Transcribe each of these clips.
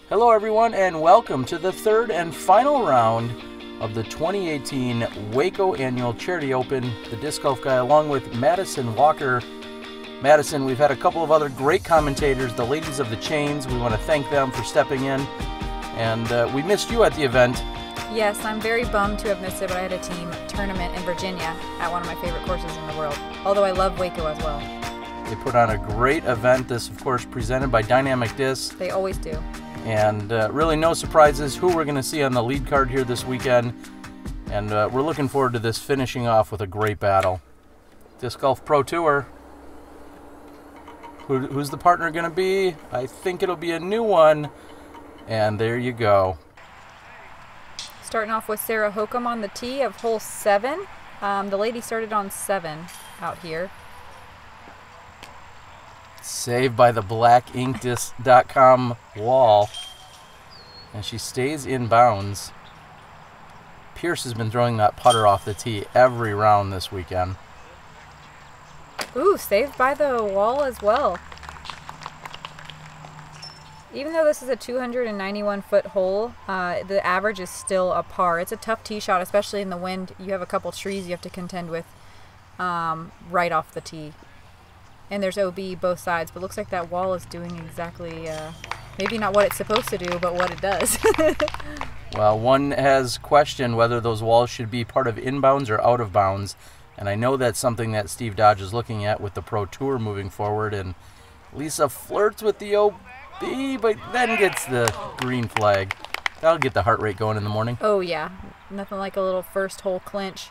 Hello everyone and welcome to the third and final round of the 2018 Waco Annual Charity Open. The Disc Golf Guy along with Madison Walker. Madison, we've had a couple of other great commentators, the Ladies of the Chains. We want to thank them for stepping in. And we missed you at the event. Yes, I'm very bummed to have missed it, but I had a team tournament in Virginia at one of my favorite courses in the world. Although I love Waco as well. They put on a great event. This, of course, presented by Dynamic Disc. They always do. And really no surprises who we're going to see on the lead card here this weekend. And we're looking forward to this finishing off with a great battle. Disc Golf Pro Tour. Who's the partner going to be? I think it'll be a new one. And there you go. Starting off with Sarah Hokom on the tee of hole 7. The lady started on 7 out here. Saved by the blackinkdisc.com wall. And she stays in bounds. Pierce has been throwing that putter off the tee every round this weekend. Ooh, saved by the wall as well. Even though this is a 291-foot hole, the average is still a par. It's a tough tee shot, especially in the wind. You have a couple trees you have to contend with right off the tee. And there's OB both sides, but looks like that wall is doing exactly, maybe not what it's supposed to do, but what it does. Well, one has questioned whether those walls should be part of inbounds or out of bounds. And I know that's something that Steve Dodge is looking at with the Pro Tour moving forward. And Lisa flirts with the OB, but then gets the green flag. That'll get the heart rate going in the morning. Oh, yeah. Nothing like a little first hole clinch.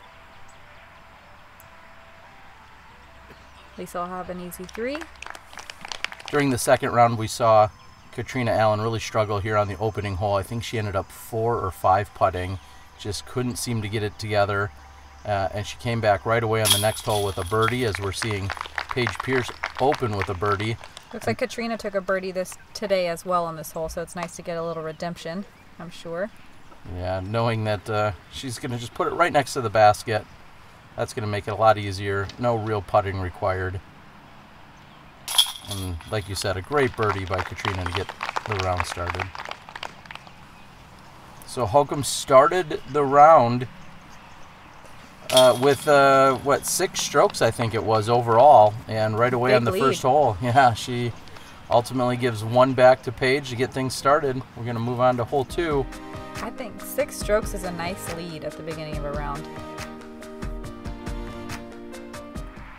Lisa will have an easy 3. During the second round, we saw Catrina Allen really struggle here on the opening hole. I think she ended up 4 or 5 putting. Just couldn't seem to get it together. And she came back right away on the next hole with a birdie, as we're seeing Paige Pierce open with a birdie. Looks like Catrina took a birdie today as well on this hole, so it's nice to get a little redemption, I'm sure. Yeah, knowing that she's going to just put it right next to the basket. That's going to make it a lot easier. No real putting required. And like you said, a great birdie by Catrina to get the round started. So Hokom started the round with, 6 strokes, I think it was, overall. And right away on the first hole, yeah, she ultimately gives 1 back to Paige to get things started. We're going to move on to hole 2. I think 6 strokes is a nice lead at the beginning of a round.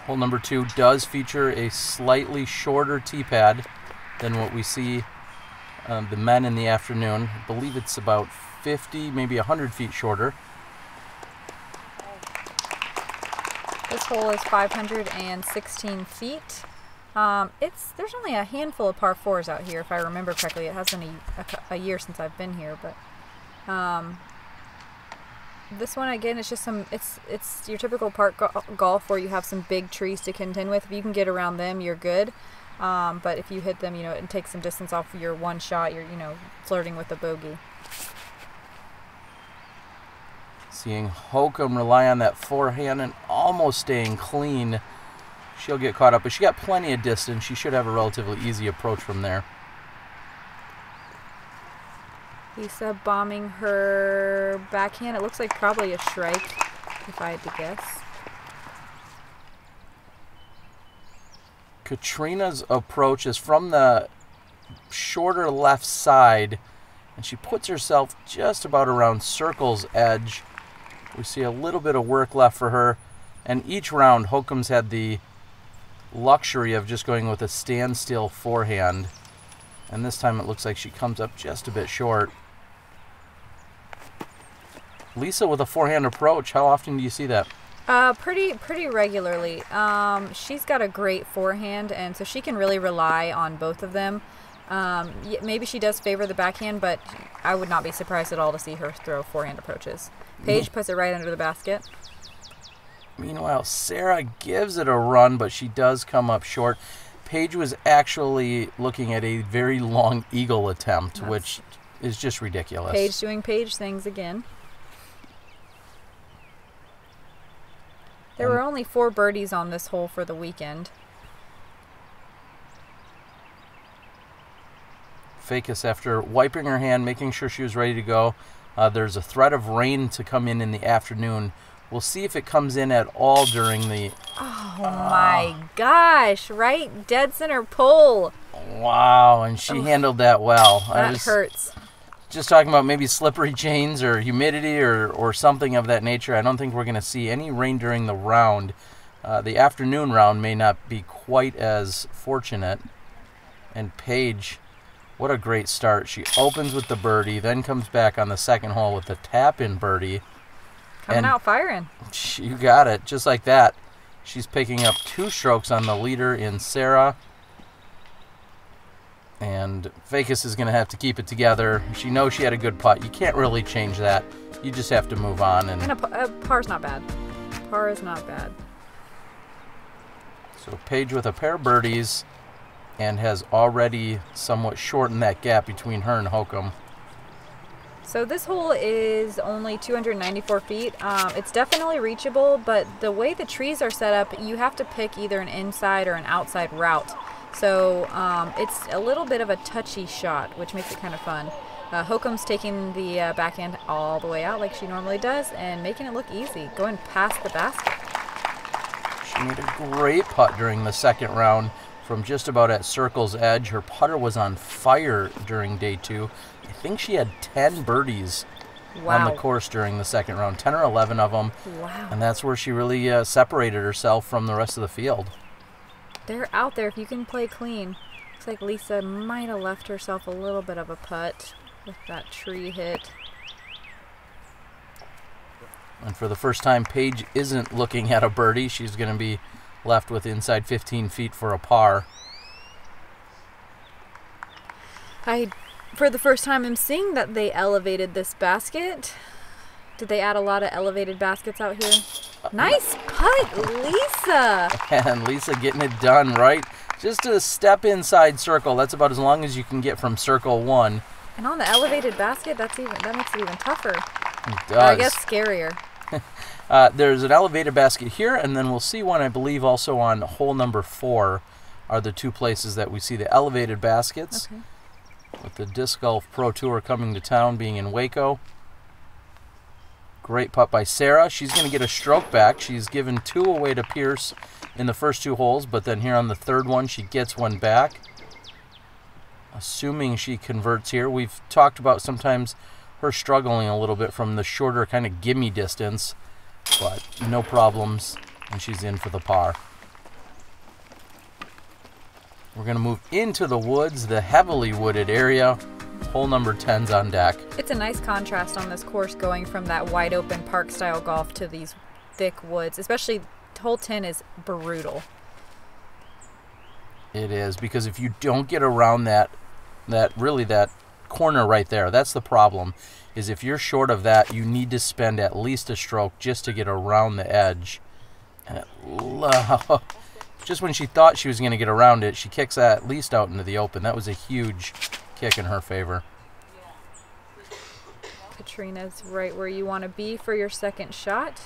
Hole number 2 does feature a slightly shorter tee pad than what we see the men in the afternoon. I believe it's about 50, maybe 100 feet shorter. This hole is 516 feet. There's only a handful of par 4s out here, if I remember correctly. It has been a year since I've been here, but this one again, it's just it's your typical park golf where you have some big trees to contend with. If you can get around them, you're good. But if you hit them, and take some distance off your one shot, you're flirting with a bogey. Seeing Hokom rely on that forehand and almost staying clean. She'll get caught up, but she got plenty of distance. She should have a relatively easy approach from there. Lisa bombing her backhand. It looks like probably a shrike, if I had to guess. Katrina's approach is from the shorter left side, and she puts herself just about around circle's edge. We see a little bit of work left for her, and each round Hokom's had the luxury of just going with a standstill forehand, and this time it looks like she comes up just a bit short. Lisa with a forehand approach, how often do you see that? Pretty regularly. She's got a great forehand, and so she can really rely on both of them. Maybe she does favor the backhand, but I would not be surprised at all to see her throw forehand approaches. Paige puts it right under the basket. Meanwhile, Sarah gives it a run, but she does come up short. Paige was actually looking at a very long eagle attempt, which is just ridiculous. Paige doing Paige things again. There were only 4 birdies on this hole for the weekend. Fajkus, after wiping her hand, making sure she was ready to go, there's a threat of rain to come in the afternoon. We'll see if it comes in at all during the... Oh my gosh, right? Dead center pole. Wow, and she handled that well. That hurts. Just talking about maybe slippery chains or humidity or something of that nature. I don't think we're going to see any rain during the round. The afternoon round may not be quite as fortunate. And Paige, what a great start. She opens with the birdie, then comes back on the second hole with the tap-in birdie. Coming out firing. You got it, just like that. She's picking up 2 strokes on the leader in Sarah. And Fajkus is going to have to keep it together. She knows she had a good putt. You can't really change that. You just have to move on. And a par's not bad. Par is not bad. So Paige with a pair of birdies and has already somewhat shortened that gap between her and Hokom. So this hole is only 294 feet. It's definitely reachable, but the way the trees are set up, you have to pick either an inside or an outside route. So it's a little bit of a touchy shot, which makes it kind of fun. Hokom's taking the backhand all the way out like she normally does and making it look easy, going past the basket. She made a great putt during the second round from just about at circle's edge. Her putter was on fire during day 2. I think she had 10 birdies on the course during the second round, 10 or 11 of them. Wow. And that's where she really separated herself from the rest of the field. They're out there if you can play clean. Looks like Lisa might have left herself a little bit of a putt with that tree hit. And for the first time, Paige isn't looking at a birdie. She's going to be left with inside 15 feet for a par. For the first time, I'm seeing that they elevated this basket. Did they add a lot of elevated baskets out here? Nice putt, Lisa! And Lisa getting it done, right? Just a step inside circle. That's about as long as you can get from circle 1. And on the elevated basket, that makes it even tougher. It does. Or I guess scarier. There's an elevated basket here, and then we'll see one, I believe, also on hole number 4 are the 2 places that we see the elevated baskets. Okay. With the Disc Golf Pro Tour coming to town, being in Waco. Great putt by Sarah. She's going to get a stroke back. She's given 2 away to Pierce in the first 2 holes, but then here on the third one, she gets one back. Assuming she converts here. We've talked about sometimes her struggling a little bit from the shorter kind of gimme distance, but no problems, and she's in for the par. We're going to move into the woods, the heavily wooded area. Hole number 10's on deck. It's a nice contrast on this course going from that wide open park style golf to these thick woods, especially hole 10 is brutal. It is, because if you don't get around that corner right there, that's the problem, is if you're short of that, you need to spend at least a stroke just to get around the edge. And just when she thought she was going to get around it, she kicks that at least out into the open. That was a huge kick in her favor. Catrina's right where you want to be for your second shot.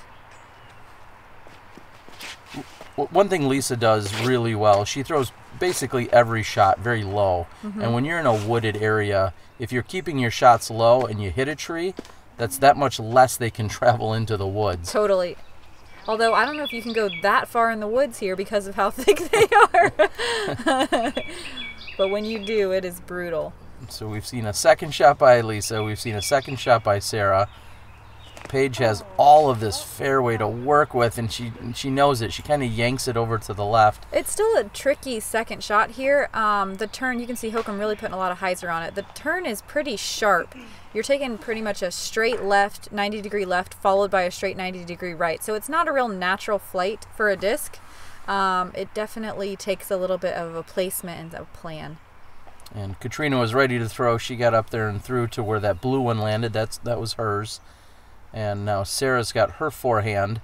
One thing Lisa does really well, she throws basically every shot very low. And when you're in a wooded area, if you're keeping your shots low and you hit a tree, that's that much less they can travel into the woods. Totally. Although I don't know if you can go that far in the woods here because of how thick they are. But when you do, it is brutal. So we've seen a second shot by Lisa. We've seen a second shot by Sarah. Paige has all of this fairway to work with, and she knows it. She kind of yanks it over to the left. It's still a tricky second shot here. The turn, you can see Hokom really putting a lot of hyzer on it. The turn is pretty sharp. You're taking pretty much a straight left, 90-degree left, followed by a straight 90-degree right. So it's not a real natural flight for a disc. It definitely takes a little bit of a placement and a plan. And Catrina was ready to throw. She got up there and threw to where that blue one landed. That was hers. And now Sarah's got her forehand.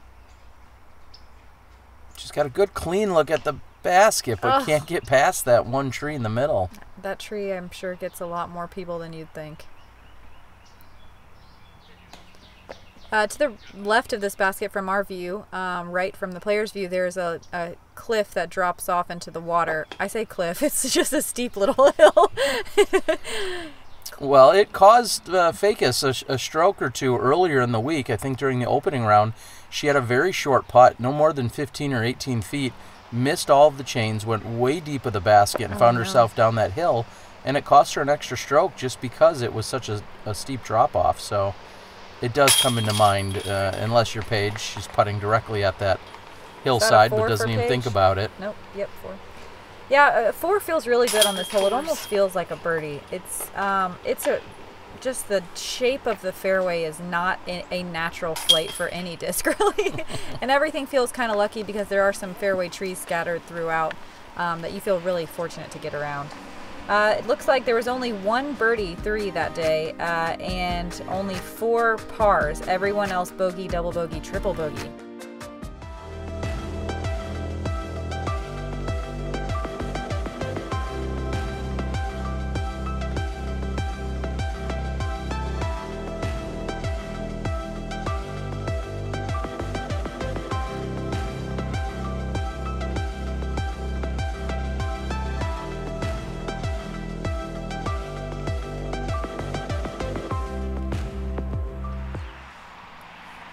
She's got a good clean look at the basket, but can't get past that one tree in the middle. That tree, I'm sure, gets a lot more people than you'd think. To the left of this basket from our view, right from the player's view, there's a cliff that drops off into the water. I say cliff, it's just a steep little hill. Well, it caused Fajkus a stroke or two earlier in the week. I think during the opening round, she had a very short putt, no more than 15 or 18 feet, missed all of the chains, went way deep of the basket, and found herself down that hill. And it cost her an extra stroke just because it was such a steep drop-off. So it does come into mind, unless you're Paige. She's putting directly at that hillside, but doesn't even think about it. Nope, yep, 4. Yeah, 4 feels really good on this hole. It almost feels like a birdie. Just the shape of the fairway is not a natural flight for any disc, really. And everything feels kind of lucky because there are some fairway trees scattered throughout that you feel really fortunate to get around. It looks like there was only 1 birdie 3 that day and only 4 pars. Everyone else bogey, double bogey, triple bogey.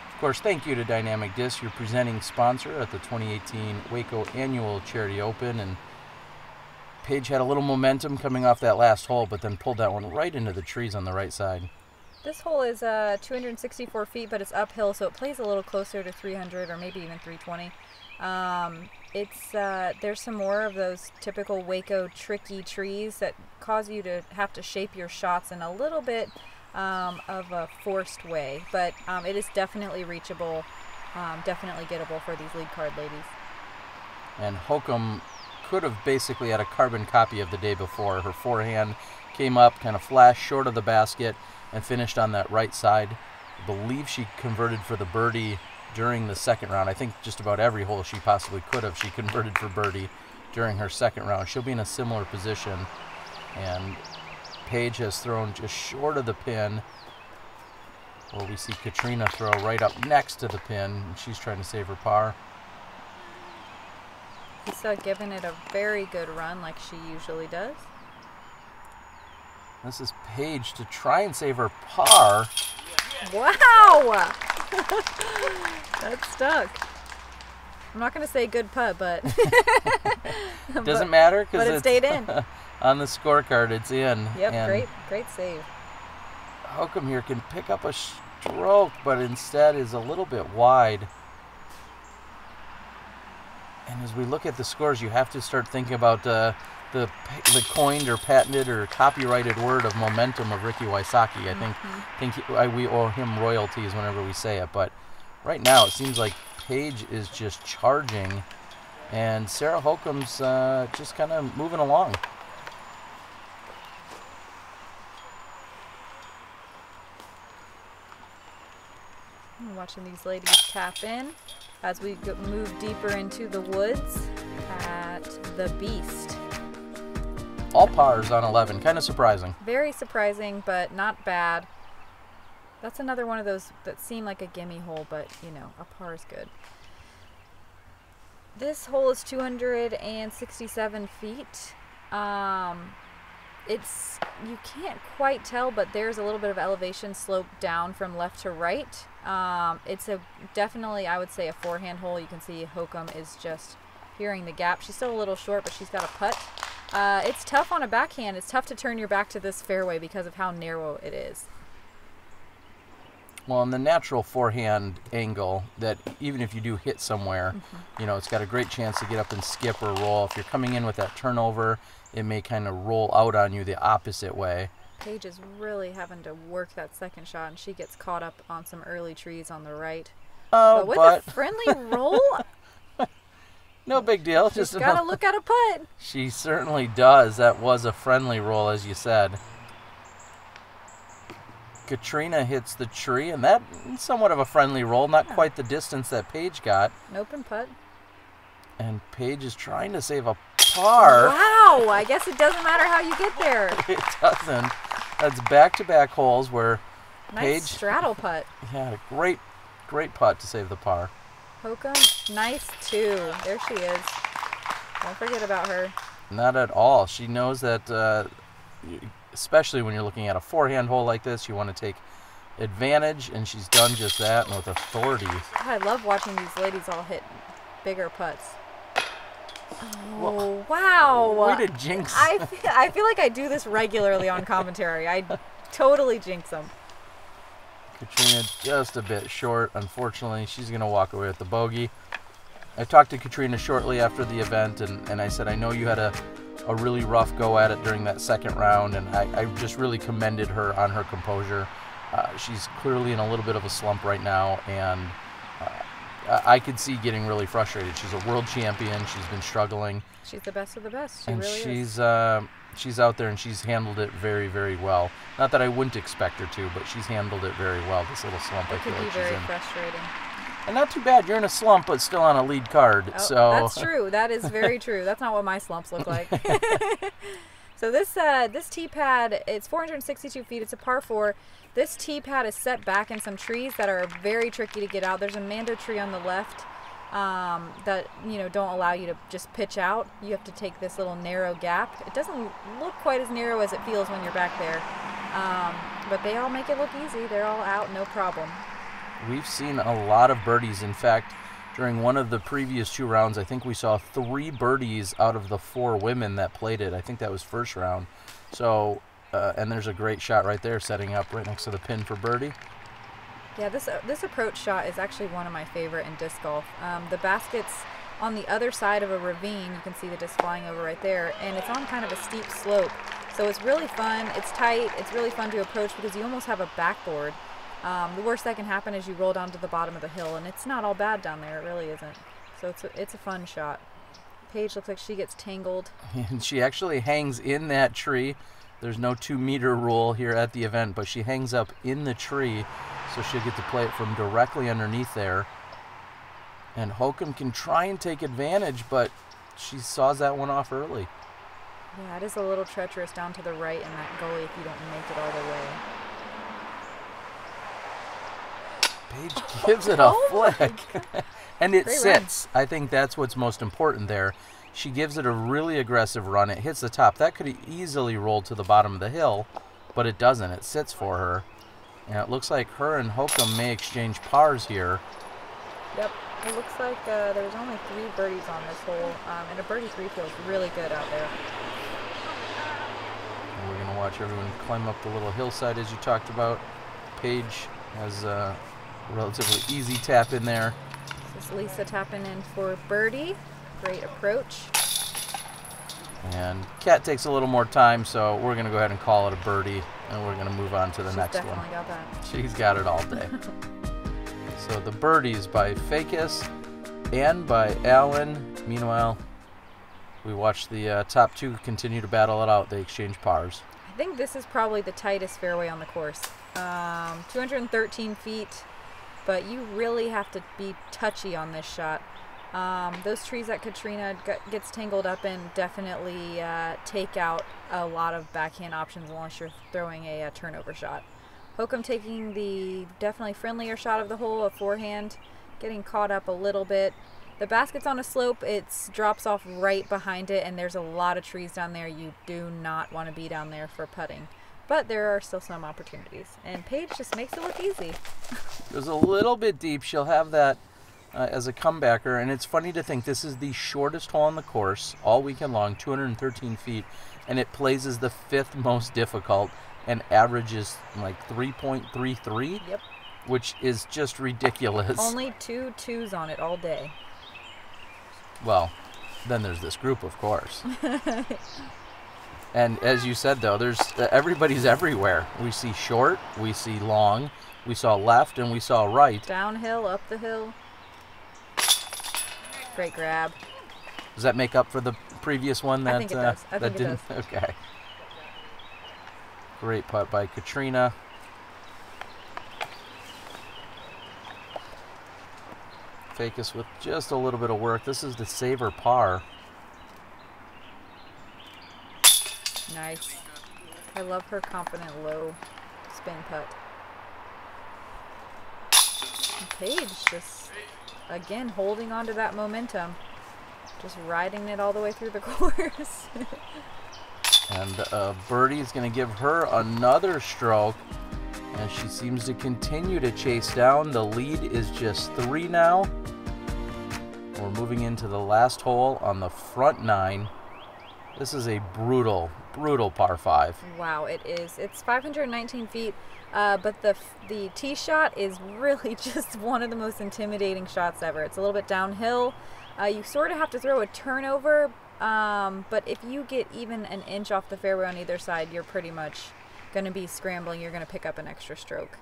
Of course, thank you to Dynamic Disc, your presenting sponsor at the 2018 Waco Annual Charity Open. And Paige had a little momentum coming off that last hole, but then pulled that one right into the trees on the right side. This hole is 264 feet, but it's uphill, so it plays a little closer to 300 or maybe even 320. There's some more of those typical Waco tricky trees that cause you to have to shape your shots in a little bit of a forced way, but it is definitely reachable, definitely gettable for these lead card ladies. And Hokom could have basically had a carbon copy of the day before. Her forehand came up, kind of flashed short of the basket, and finished on that right side. I believe she converted for the birdie during the second round. I think just about every hole she possibly could have, she converted for birdie during her second round. She'll be in a similar position, and Paige has thrown just short of the pin. Well, we see Catrina throw right up next to the pin, and she's trying to save her par. He's giving it a very good run like she usually does. This is Paige to try and save her par. Wow! That's stuck. I'm not going to say good putt, but... Doesn't matter because it stayed in. On the scorecard, it's in. Yep, and great save. Hokom here can pick up a stroke, but instead is a little bit wide. And as we look at the scores, you have to start thinking about the coined or patented or copyrighted word of momentum of Ricky Wysocki. I think we owe him royalties whenever we say it. But right now, it seems like Paige is just charging, and Sarah Hokom's just kind of moving along. I'm watching these ladies tap in as we move deeper into the woods at the Beast. All pars on 11, kind of surprising. Very surprising, but not bad. That's another one of those that seem like a gimme hole, but you know, a par is good. This hole is 267 feet. You can't quite tell, but there's a little bit of elevation slope down from left to right. It's definitely, I would say, a forehand hole. You can see Hokom is just peering the gap. She's still a little short, but she's got a putt. It's tough on a backhand. It's tough to turn your back to this fairway because of how narrow it is. Well, in the natural forehand angle, that even if you do hit somewhere, you know, it's got a great chance to get up and skip or roll. If you're coming in with that turnover, it may kind of roll out on you the opposite way. Paige is really having to work that second shot, and she gets caught up on some early trees on the right. Oh, but with a friendly roll, no big deal. She's just got to look at a putt. She certainly does. That was a friendly roll, as you said. Catrina hits the tree, and that somewhat of a friendly roll, not quite the distance that Paige got. An open putt. And Paige is trying to save a par. Wow, I guess it doesn't matter how you get there. It doesn't. That's back-to-back holes where Nice straddle putt. Yeah, great putt to save the par. Hokom, nice too. There she is. Don't forget about her. Not at all. She knows that, especially when you're looking at a forehand hole like this, you want to take advantage, and she's done just that, and with authority. I love watching these ladies all hit bigger putts. Oh, wow. Way to jinx. I feel like I do this regularly on commentary. I totally jinx them. Catrina just a bit short. Unfortunately, she's going to walk away with the bogey. I talked to Catrina shortly after the event, and I said, I know you had a really rough go at it during that second round, and I just really commended her on her composure. She's clearly in a little bit of a slump right now, and I could see getting really frustrated. She's a world champion. She's been struggling. She's the best of the best. She and really is. She's out there, and she's handled it very, very well. Not that I wouldn't expect her to, but she's handled it very well, this little slump I feel like she's in. It could be very frustrating. And not too bad. You're in a slump, but still on a lead card. Oh, so that's true. That is very true. That's not what my slumps look like. So this tee pad, it's 462 feet. It's a par 4. This tee pad is set back in some trees that are very tricky to get out. There's a mando tree on the left that don't allow you to just pitch out. You have to take this little narrow gap. It doesn't look quite as narrow as it feels when you're back there, but they all make it look easy. They're all out, no problem. We've seen a lot of birdies. In fact, during one of the previous 2 rounds, I think we saw 3 birdies out of the 4 women that played it. I think that was first round. So, and there's a great shot right there, setting up right next to the pin for birdie. Yeah, this approach shot is actually one of my favorite in disc golf. The basket's on the other side of a ravine. You can see the disc flying over right there, and it's on kind of a steep slope. So it's really fun. It's tight. It's really fun to approach because you almost have a backboard. The worst that can happen is you roll down to the bottom of the hill, and it's not all bad down there. It really isn't. So it's a fun shot. Paige looks like she gets tangled. And she actually hangs in that tree. There's no 2-meter rule here at the event, but she hangs up in the tree, so she'll get to play it from directly underneath there. And Hokom can try and take advantage, but she saws that one off early. Yeah, it is a little treacherous down to the right in that gully if you don't make it all the way. Paige gives it a flick. And it sits. I think that's what's most important there. She gives it a really aggressive run. It hits the top. That could easily roll to the bottom of the hill, but it doesn't. It sits for her. And it looks like her and Hokom may exchange pars here. Yep. It looks like there's only 3 birdies on this hole, and a birdie 3 feels really good out there. And we're going to watch everyone climb up the little hillside as you talked about. Paige has a relatively easy tap in there. This is Lisa tapping in for birdie. Great approach. And Kat takes a little more time, so we're going to go ahead and call it a birdie, and we're going to move on to the next one. She's definitely got that. She's got it all day. So the birdies by Fajkus and by Allen. Meanwhile, we watch the top 2 continue to battle it out. They exchange pars. I think this is probably the tightest fairway on the course. 213 feet, but you really have to be touchy on this shot. Those trees that Catrina gets tangled up in definitely take out a lot of backhand options unless you're throwing a turnover shot. Hokom taking the definitely friendlier shot of the hole, a forehand, getting caught up a little bit. The basket's on a slope. It drops off right behind it, and there's a lot of trees down there. You do not want to be down there for putting. But there are still some opportunities. And Paige just makes it look easy. It was a little bit deep. She'll have that as a comebacker. And it's funny to think this is the shortest hole on the course all weekend long, 213 feet. And it plays as the 5th most difficult and averages like 3.33. Yep. Which is just ridiculous. Only 2 2s on it all day. Well, then there's this group, of course. And as you said, though, there's everybody's everywhere. We see short, we see long, we saw left, and we saw right. Downhill, up the hill. Great grab. Does that make up for the previous one? That, I think it does. I think it didn't? does. Okay. Great putt by Catrina. Fajkus with just a little bit of work. This is the saver par. Nice. I love her confident low spin putt. And Paige just, again, holding on to that momentum. Just riding it all the way through the course. And birdie is going to give her another stroke. And she seems to continue to chase down. The lead is just 3 now. We're moving into the last hole on the front 9. This is a brutal, brutal par 5. Wow, it is. It's 519 feet, but the tee shot is really just one of the most intimidating shots ever. It's a little bit downhill. You sort of have to throw a turnover, but if you get even an inch off the fairway on either side, you're pretty much going to be scrambling. You're going to pick up an extra stroke.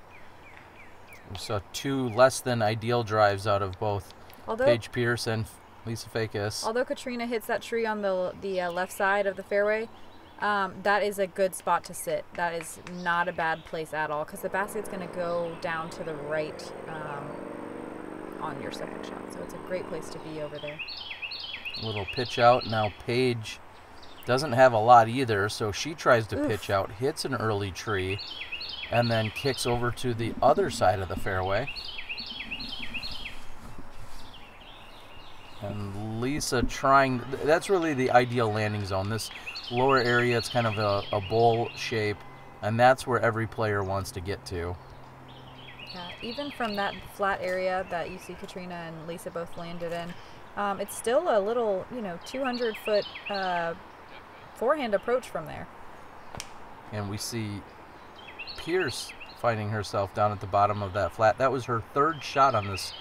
We saw 2 less than ideal drives out of both Paige Pierce and Lisa Fajkus. Although Catrina hits that tree on the left side of the fairway, that is a good spot to sit. That is not a bad place at all, because the basket's going to go down to the right on your second shot. So it's a great place to be over there. A little pitch out. Now Paige doesn't have a lot either, so she tries to pitch out, hits an early tree, and then kicks over to the other side of the fairway. And Lisa trying, that's really the ideal landing zone. This lower area, it's kind of a bowl shape, and that's where every player wants to get to. Yeah, even from that flat area that you see Catrina and Lisa both landed in, it's still a little, 200-foot forehand approach from there. And we see Pierce finding herself down at the bottom of that flat. That was her 3rd shot on this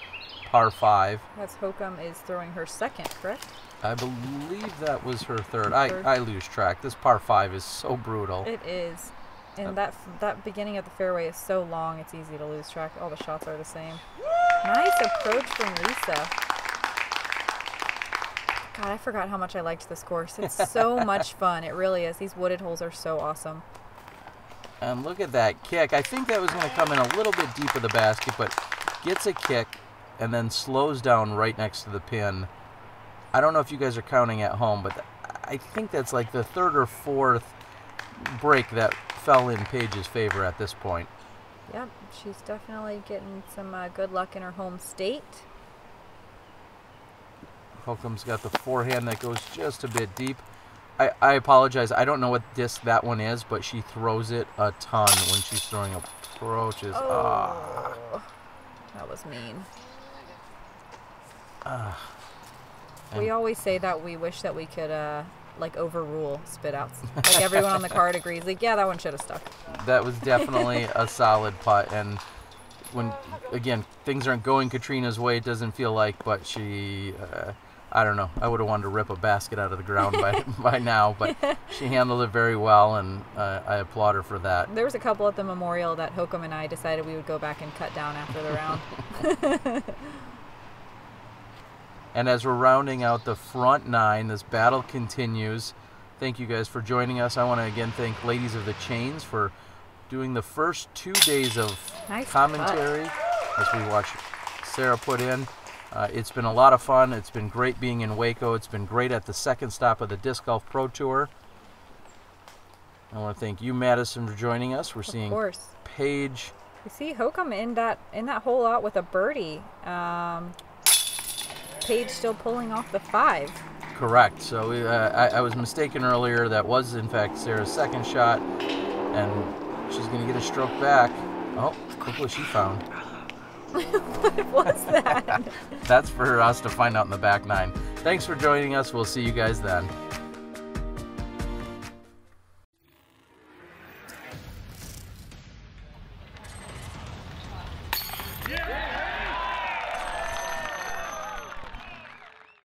par 5. As Hokom is throwing her 2nd, correct? I believe that was her 3rd. I lose track. This par 5 is so brutal. It is. And that beginning of the fairway is so long, it's easy to lose track. All the shots are the same. Nice approach from Lisa. God, I forgot how much I liked this course. It's so much fun. It really is. These wooded holes are so awesome. And look at that kick. I think that was going to come in a little bit deep of the basket, but gets a kick and then slows down right next to the pin. I don't know if you guys are counting at home, but I think that's like the 3rd or 4th break that fell in Paige's favor at this point. Yep, she's definitely getting some good luck in her home state. Hokom's got the forehand that goes just a bit deep. I apologize. I don't know what disc that one is, but she throws it a ton when she's throwing approaches. Oh, that was mean. We always say that we wish that we could overrule spit outs. Like everyone on the card agrees. Like, yeah, that one should have stuck. That was definitely a solid putt. And when, again, things aren't going Catrina's way, it doesn't feel like, but she, I don't know. I would have wanted to rip a basket out of the ground by now, but she handled it very well, and I applaud her for that. There was a couple at the Memorial that Hokom and I decided we would go back and cut down after the round. And as we're rounding out the front 9, this battle continues. Thank you guys for joining us. I want to again thank Ladies of the Chains for doing the first 2 days of commentary as we watch Sarah put in. It's been a lot of fun. It's been great being in Waco. It's been great at the 2nd stop of the Disc Golf Pro Tour. I want to thank you, Madison, for joining us. We're seeing Paige. We see Hokom in that hole out with a birdie. Paige still pulling off the 5. Correct. So I was mistaken earlier. That was, in fact, Sarah's 2nd shot. And she's going to get a stroke back. Oh, look what she found. What was that? That's for us to find out in the back 9. Thanks for joining us. We'll see you guys then. Yeah!